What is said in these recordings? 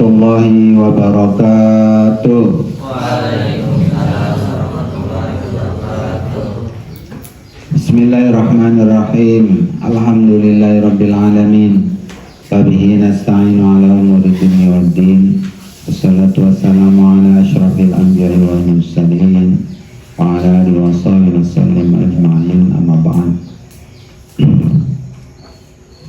warahmatullahi wabarakatuh. Waalaikumsalam warahmatullahi wabarakatuh. Bismillahirrahmanirrahim. Alhamdulillahirabbil alamin. Wabihi nasta'inu ala umuri dunya waddin. Wassalatu wassalamu ala asyrafil anbiya'i wal mursalin wa ala alihi wa sahbihi wasallam ajma'in, amma ba'd.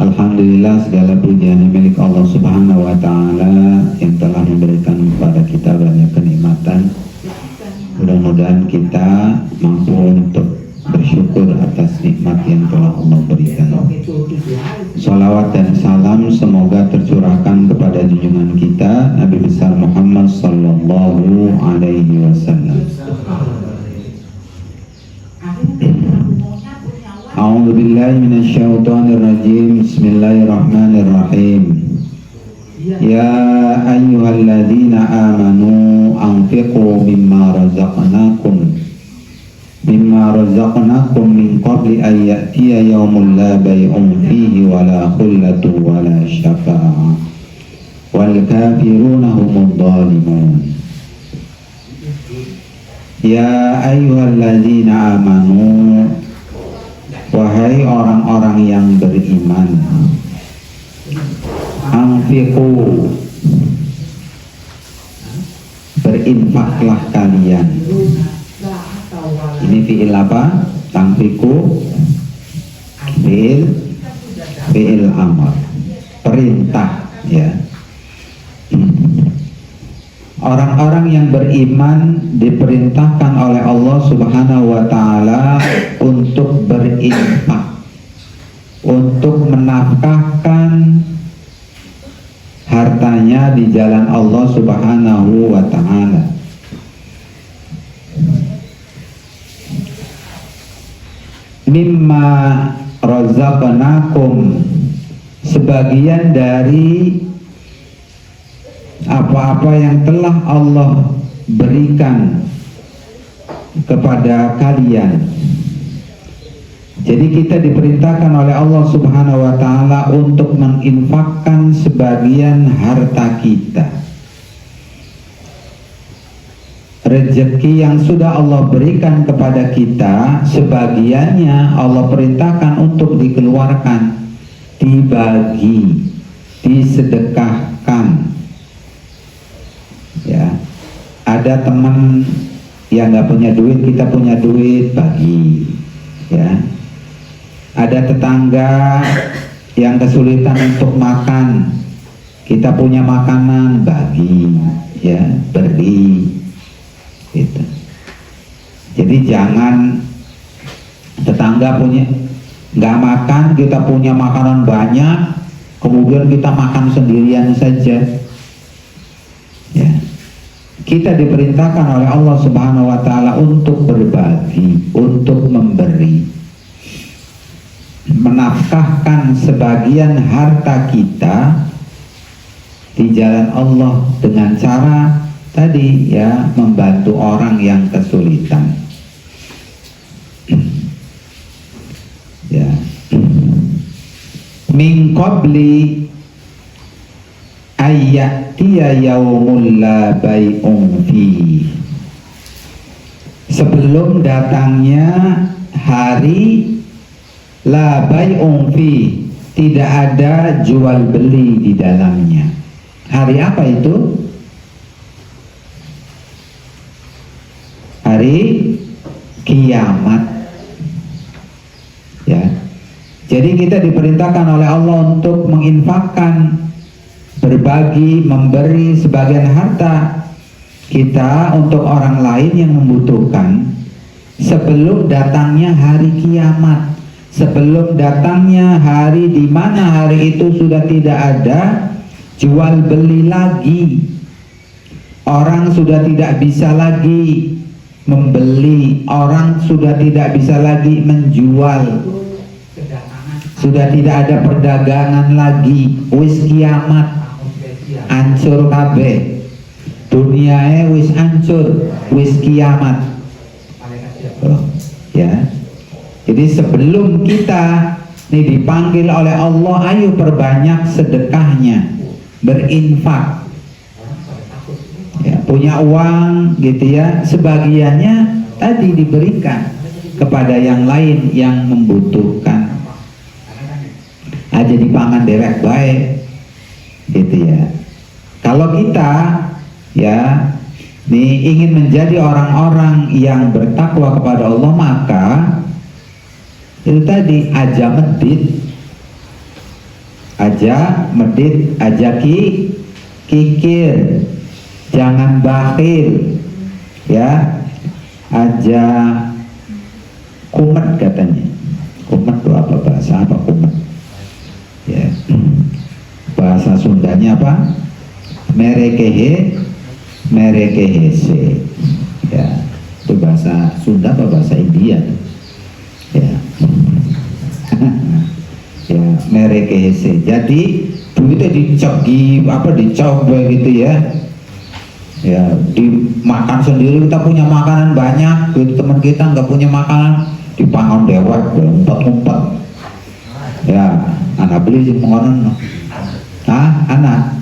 Alhamdulillah, segala pujian milik Allah Subhanahu wa Ta'ala yang telah memberikan kepada kita banyak kenikmatan. Mudah-mudahan kita mampu untuk bersyukur atas nikmat yang telah Allah berikan. Salawat dan salam semoga tercurahkan kepada junjungan kita Nabi besar Muhammad sallallahu alaihi wasallam. A'udzu billahi minasyaitonir rajim. Bismillahirrahmanirrahim. Ya ayyuhalladzina amanu anfiqu mimma razaqnakum min qabli an ya'tiya yawmun la bay'un fihi wala khullatun wala syafa'ah wal kafiruna humudz zalimun. Ya ayyuhalladzina amanu, wahai orang-orang yang beriman, anfiqu, berinfaklah kalian. Ini fi'il apa? Anfiqu fi'il amr, perintah, ya. Orang-orang yang beriman diperintahkan oleh Allah Subhanahu wa Ta'ala untuk berinfak, untuk menafkahkan hartanya di jalan Allah Subhanahu wa Ta'ala. Mimma razaqnakum, sebagian dari apa-apa yang telah Allah berikan kepada kalian. Jadi kita diperintahkan oleh Allah Subhanahu wa Ta'ala untuk menginfakkan sebagian harta kita. Rezeki yang sudah Allah berikan kepada kita, sebagiannya Allah perintahkan untuk dikeluarkan, dibagi, disedekahkan. Ya, ada teman yang nggak punya duit, kita punya duit, bagi. Ya, ada tetangga yang kesulitan untuk makan, kita punya makanan, bagi, ya, beri, gitu. Jadi jangan tetangga punya nggak makan, kita punya makanan banyak, kemudian kita makan sendirian saja. Ya. Kita diperintahkan oleh Allah Subhanahu wa Ta'ala untuk berbagi, untuk memberi, menafkahkan sebagian harta kita di jalan Allah dengan cara tadi, ya, membantu orang yang kesulitan. Ya. Min qabli ayyatiya yaumul la bay'un fi, sebelum datangnya hari la bay'un fi, tidak ada jual beli di dalamnya. Hari apa itu? Hari kiamat. Ya. Jadi kita diperintahkan oleh Allah untuk menginfakkan, berbagi, memberi sebagian harta kita untuk orang lain yang membutuhkan sebelum datangnya hari kiamat, sebelum datangnya hari di mana hari itu sudah tidak ada jual beli lagi, orang sudah tidak bisa lagi membeli, orang sudah tidak bisa lagi menjual, sudah tidak ada perdagangan lagi, wis kiamat, hancur kabeh, duniae wis hancur, wis kiamat. Ya, jadi sebelum kita ini dipanggil oleh Allah, ayo perbanyak sedekahnya, berinfak, punya uang gitu ya, sebagiannya tadi diberikan kepada yang lain yang membutuhkan. Jadi pangan dewek baik gitu ya. Kalau kita ya nih ingin menjadi orang-orang yang bertakwa kepada Allah, maka itu tadi aja medit, aja kikir, jangan bakhil ya, aja kumet katanya. Kumet itu apa, bahasa apa kumet ya, bahasa Sundanya apa, merekehese ya, itu bahasa Sunda apa bahasa India ya. Ya, merekehese, jadi duitnya dicegi apa, dicok begitu ya, ya dimakan sendiri. Kita punya makanan banyak gitu, teman kita nggak punya makanan, dipangon dewek, ngumpet-ngumpet ya. Anak beli sih pengonan, anak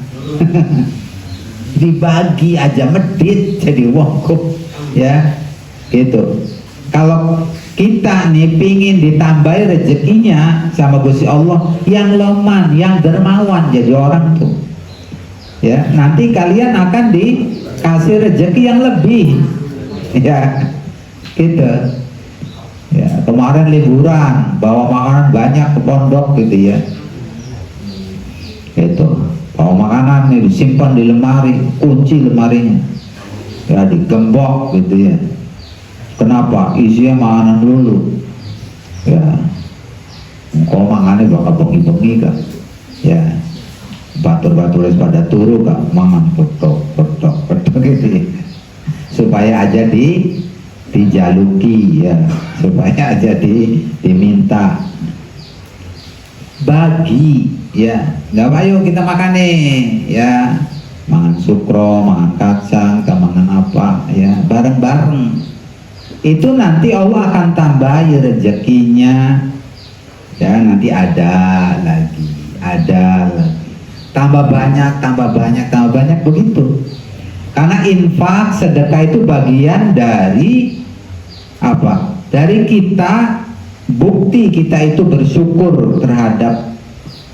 dibagi aja medit jadi wongkup ya gitu. Kalau kita nih pingin ditambahi rezekinya sama Gusti Allah, yang leman, yang dermawan jadi orang tuh ya, nanti kalian akan dikasih rezeki yang lebih ya gitu ya. Kemarin liburan bawa makanan banyak ke pondok gitu ya, itu bawa makanan nih disimpan di lemari, kunci lemarinya ya, digembok gitu ya. Kenapa? Isinya makanan dulu ya, kok makannya bakal bengi-bengi kak ya, batur-batur pada turu kak, mangan petok gitu ya. Supaya aja dijaluki ya, supaya aja diminta bagi ya. Nggak ayo kita makan nih ya, mangan sukro, mangan kacang, kita mangan apa ya, bareng-bareng. Itu nanti Allah akan tambahi rezekinya ya, nanti ada lagi, tambah banyak begitu. Karena infak, sedekah itu bagian dari apa? Dari kita, bukti kita itu bersyukur terhadap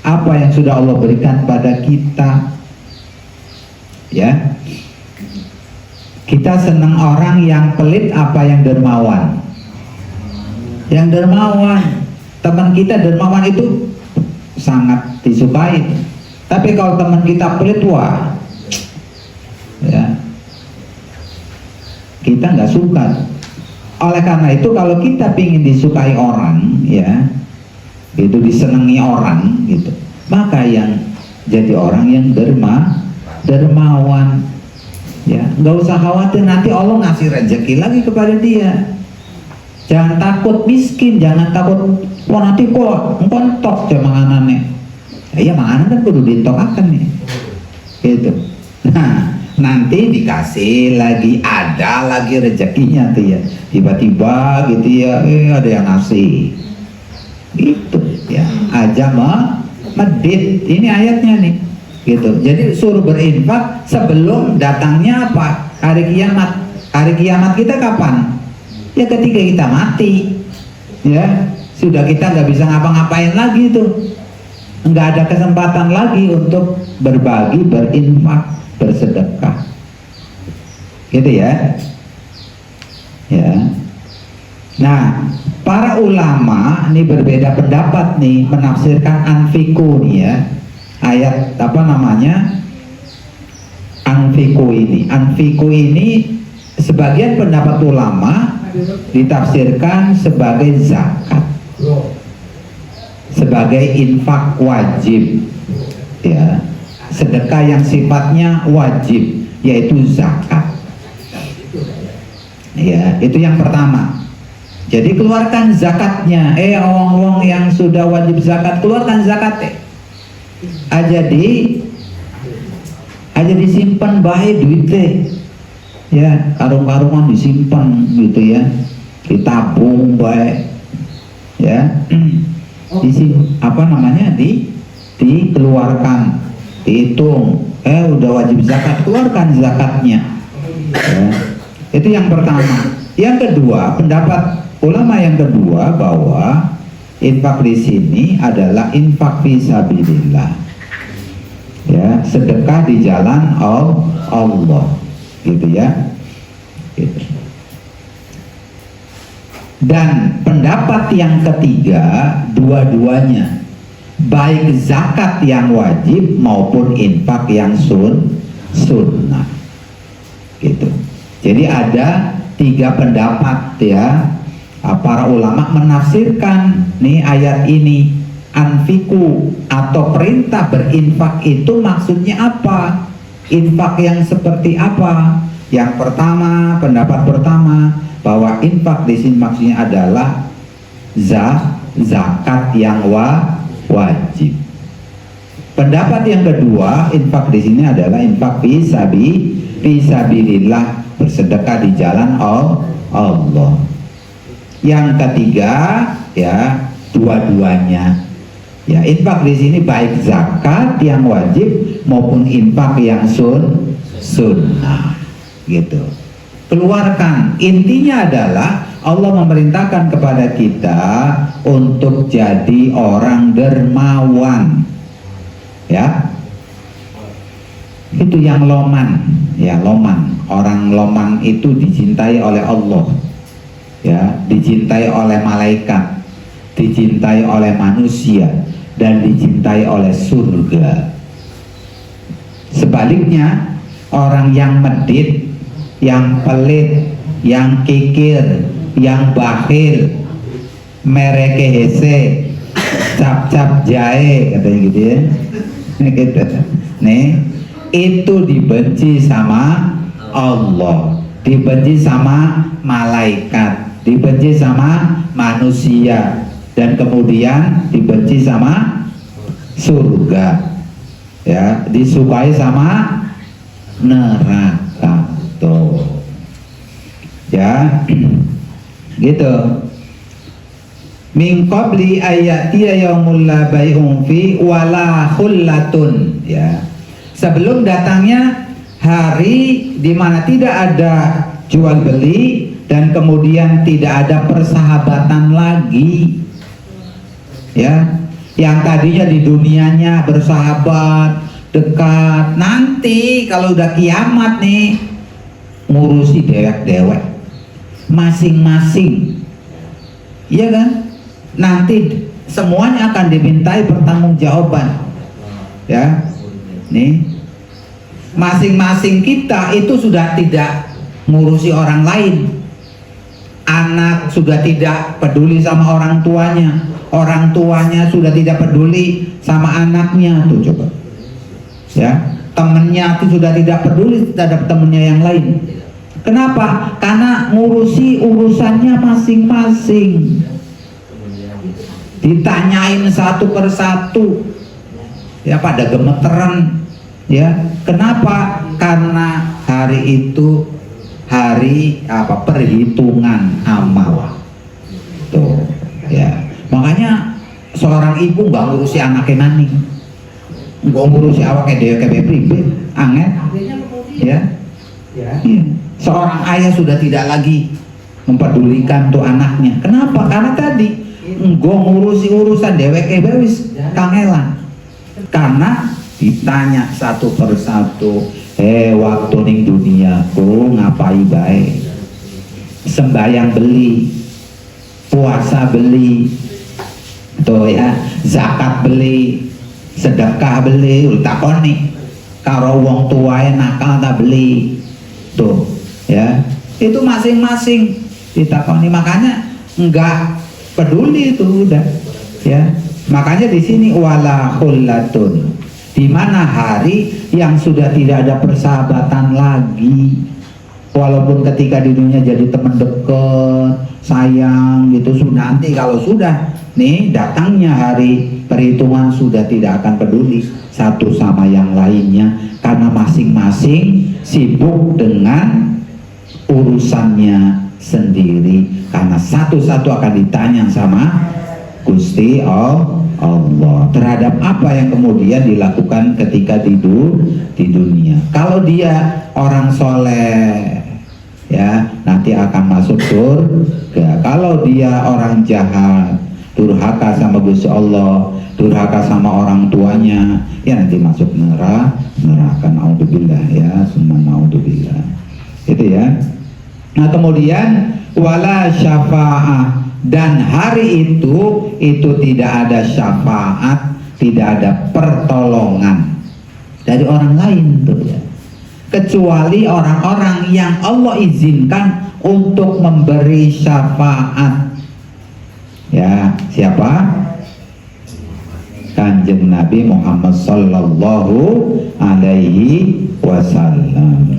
apa yang sudah Allah berikan pada kita ya. Kita senang orang yang pelit apa yang dermawan? Yang dermawan. Teman kita dermawan itu sangat disukai. Tapi kalau teman kita pelit, wah ya, kita nggak suka. Oleh karena itu kalau kita ingin disukai orang ya, itu disenangi orang gitu, maka yang jadi orang yang dermawan ya, nggak usah khawatir nanti Allah ngasih rezeki lagi kepada dia. Jangan takut miskin, jangan takut wah nanti kok entok ya manganannya. Ya manganan kan kudu ditokakan nih gitu. Nah nanti dikasih lagi, ada lagi rezekinya tuh ya, tiba-tiba gitu ya, ada yang ngasih gitu ya, aja medit. Ini ayatnya nih gitu. Jadi suruh berinfak sebelum datangnya apa? Hari kiamat. Hari kiamat kita kapan? Ya ketika kita mati ya, sudah kita nggak bisa ngapa-ngapain lagi tuh, nggak ada kesempatan lagi untuk berbagi, berinfak, bersedekah gitu ya. Ya. Nah para ulama ini berbeda pendapat nih menafsirkan anfiku nih ya, ayat apa namanya anfiku ini sebagian pendapat ulama ditafsirkan sebagai zakat, sebagai infak wajib ya, sedekah yang sifatnya wajib yaitu zakat ya. Itu yang pertama. Jadi keluarkan zakatnya, wong-wong yang sudah wajib zakat, keluarkan zakatnya. Aja disimpan baik duitnya ya, karung-karungan disimpan gitu ya, ditabung baik ya, apa namanya dikeluarkan, dihitung, udah wajib zakat, keluarkan zakatnya Ya. Itu yang pertama. Yang kedua, pendapat ulama yang kedua bahwa infak di sini adalah infak fisabilillah, ya, sedekah di jalan Allah, gitu ya. Gitu. Dan pendapat yang ketiga, dua-duanya, baik zakat yang wajib maupun infak yang sunnah, gitu. Jadi ada 3 pendapat ya. Para ulama menafsirkan nih ayat ini, anfiku atau perintah berinfak itu maksudnya apa? Infak yang seperti apa? Yang pertama, pendapat pertama bahwa infak di sini maksudnya adalah zakat yang wajib. Pendapat yang kedua, infak di sini adalah infak fisabilillah, bersedekah di jalan Allah. Yang ketiga, ya, dua-duanya. Ya, infak di sini baik zakat yang wajib maupun infak yang sunnah, gitu. Keluarkan. Intinya adalah Allah memerintahkan kepada kita untuk jadi orang dermawan. Ya. Itu yang loman, ya, loman. Orang loman itu dicintai oleh Allah. Ya, dicintai oleh malaikat, dicintai oleh manusia, dan dicintai oleh surga. Sebaliknya, orang yang medit, yang pelit, yang kikir, yang bakhil, merekehese, cap-cap jahe, katanya gitu ya. Gitu. Nih, itu dibenci sama Allah, dibenci sama malaikat, dibenci sama manusia, dan kemudian dibenci sama surga, ya, disukai sama neraka tuh, ya. Gitu. Min qabli ayatiya yaumul la bai'un fi wala khullatun, ya, sebelum datangnya hari di mana tidak ada jual beli dan kemudian tidak ada persahabatan lagi, ya. Yang tadinya di dunianya bersahabat, dekat, nanti kalau udah kiamat nih ngurusi dewek-dewek masing-masing, iya kan? Nanti semuanya akan dimintai pertanggungjawaban, ya. Nih, masing-masing kita itu sudah tidak ngurusi orang lain. Anak sudah tidak peduli sama orang tuanya sudah tidak peduli sama anaknya, tuh coba, ya. Temennya itu sudah tidak peduli terhadap temennya yang lain. Kenapa? Karena ngurusi urusannya masing-masing. Ditanyain satu persatu, ya, pada gemeteran, ya. Kenapa? Karena hari itu hari apa? Perhitungan amal. Tuh, ya. Makanya seorang ibu nggak ngurusi anaknya nani, nggak ngurusi awaknya dia kayak pribadi, angin, ya. Iya. Seorang ayah sudah tidak lagi mempedulikan tuh anaknya. Kenapa? Karena tadi gue ngurusi urusan dewek wis kangelan. Karena ditanya satu persatu, waktu ning duniaku ngapai baik? Sembayang beli, puasa beli, tuh ya, zakat beli, sedekah beli, utakoni karo wong tuae nakal tak beli, tuh, ya. Itu masing-masing ditakoni, makanya enggak peduli itu udah, ya. Makanya di sini wala khullatun, di mana hari yang sudah tidak ada persahabatan lagi. Walaupun ketika di dunia jadi teman dekat, sayang gitu, nanti kalau sudah nih datangnya hari perhitungan sudah tidak akan peduli satu sama yang lainnya, karena masing-masing sibuk dengan urusannya sendiri, karena satu-satu akan ditanya sama Gusti Allah terhadap apa yang kemudian dilakukan ketika di dunia. Kalau dia orang soleh, ya nanti akan masuk surga. Kalau dia orang jahat, durhaka sama Gusti Allah, durhaka sama orang tuanya, ya nanti masuk neraka. Naudzubillah ya, summa naudzubillah. Itu ya. Nah kemudian wala syafa'ah, dan hari itu tidak ada syafaat, tidak ada pertolongan dari orang lain tuh ya, kecuali orang-orang yang Allah izinkan untuk memberi syafaat. Ya, siapa? Kanjeng Nabi Muhammad sallallahu alaihi wasallam.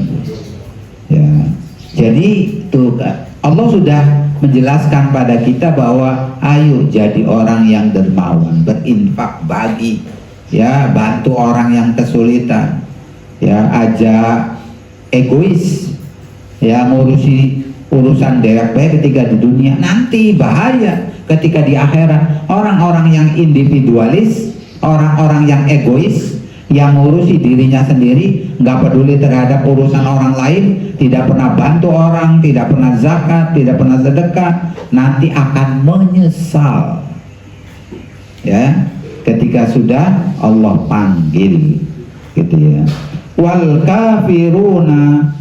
Ya. Jadi tuh Allah sudah menjelaskan pada kita bahwa ayo jadi orang yang dermawan, berinfak, bagi, ya, bantu orang yang kesulitan, ya, ajak egois, ya, ngurusi urusan dewek ketika di dunia, nanti bahaya ketika di akhirat. Orang-orang yang individualis, orang-orang yang egois, yang ngurusi dirinya sendiri, nggak peduli terhadap urusan orang lain, tidak pernah bantu orang, tidak pernah zakat, tidak pernah sedekah, nanti akan menyesal, ya, ketika sudah Allah panggil, gitu ya. Wal kafiruna,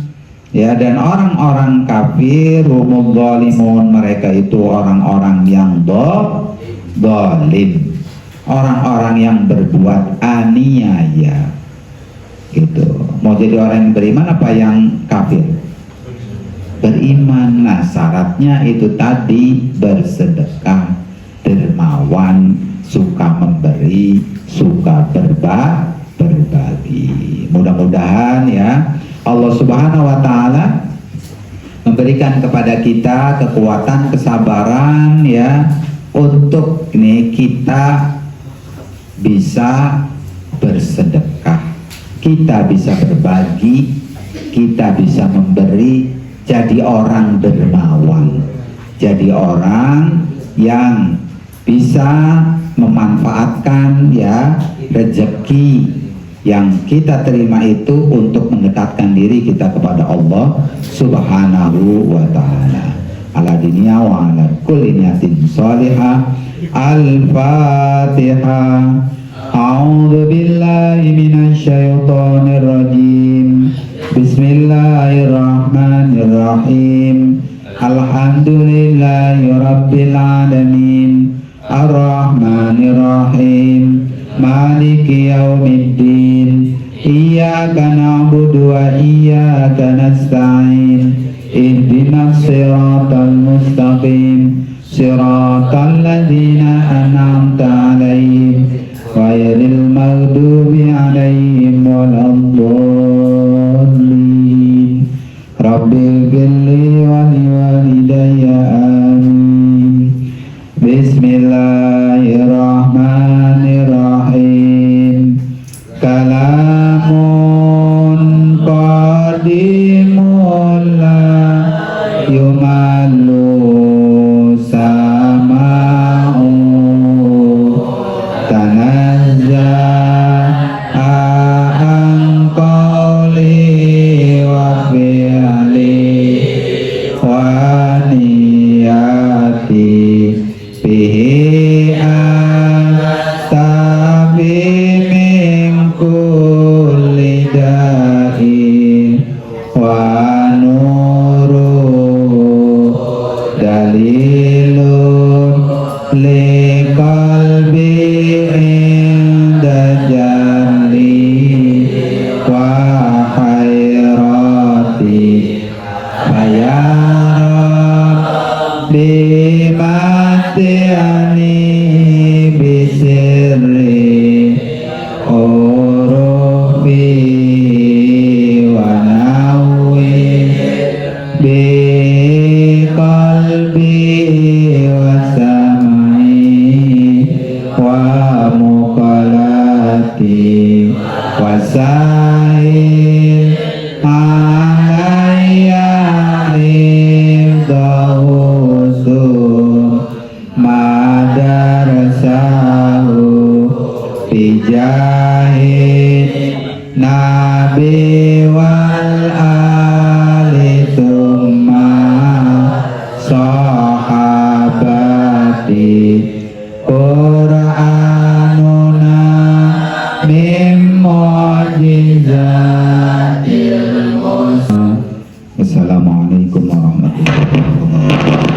ya, dan orang-orang kafir, humul zalimun, mereka itu orang-orang yang zalim, orang-orang yang berbuat aniaya, gitu. Mau jadi orang yang beriman apa yang kafir? Beriman. Nah syaratnya itu tadi, bersedekah, dermawan, suka memberi, suka berbagi. Mudah-mudahan ya Allah Subhanahu wa Ta'ala memberikan kepada kita kekuatan, kesabaran, ya, untuk ini kita bisa bersedekah, kita bisa berbagi, kita bisa memberi, jadi orang dermawan, jadi orang yang bisa memanfaatkan, ya, rezeki yang kita terima itu untuk mendekatkan diri kita kepada Allah Subhanahu wa Ta'ala. Ala dunya wa ala kulli niyatin shalihah. Al-Fatihah. A'udzu billahi minasy syaithanir rajim. Bismillahirrahmanirrahim. Alhamdulillahi rabbil alamin. Ar-Rahmanir-Rahim. Maliki yaumiddin. Iyyaka na'budu wa iyyaka nasta'in. Ihdinas siratal mustaqim. Siratal ladzina an'amta 'alaihim ghairil maghdubi 'alaihim waladdallin. Rabbighfirli wa liwalidayya amin. Bismillahirrahmanirrahim. Kalamun qadimun la yumallu sama'u tanazza'a an qawli wa fi'li wa niyati bihi astabi min kulli da'in wa nuru dalilun li qalbi inda jalli wa khairati bayarab bimati'ani bisirri urufi wa nawi bi qalbi wa sam'i wa muqalati wa sa'il alayya imdahu Qur'anuna mim mu'jizatil Musa. Assalamualaikum warahmatullahi wabarakatuh.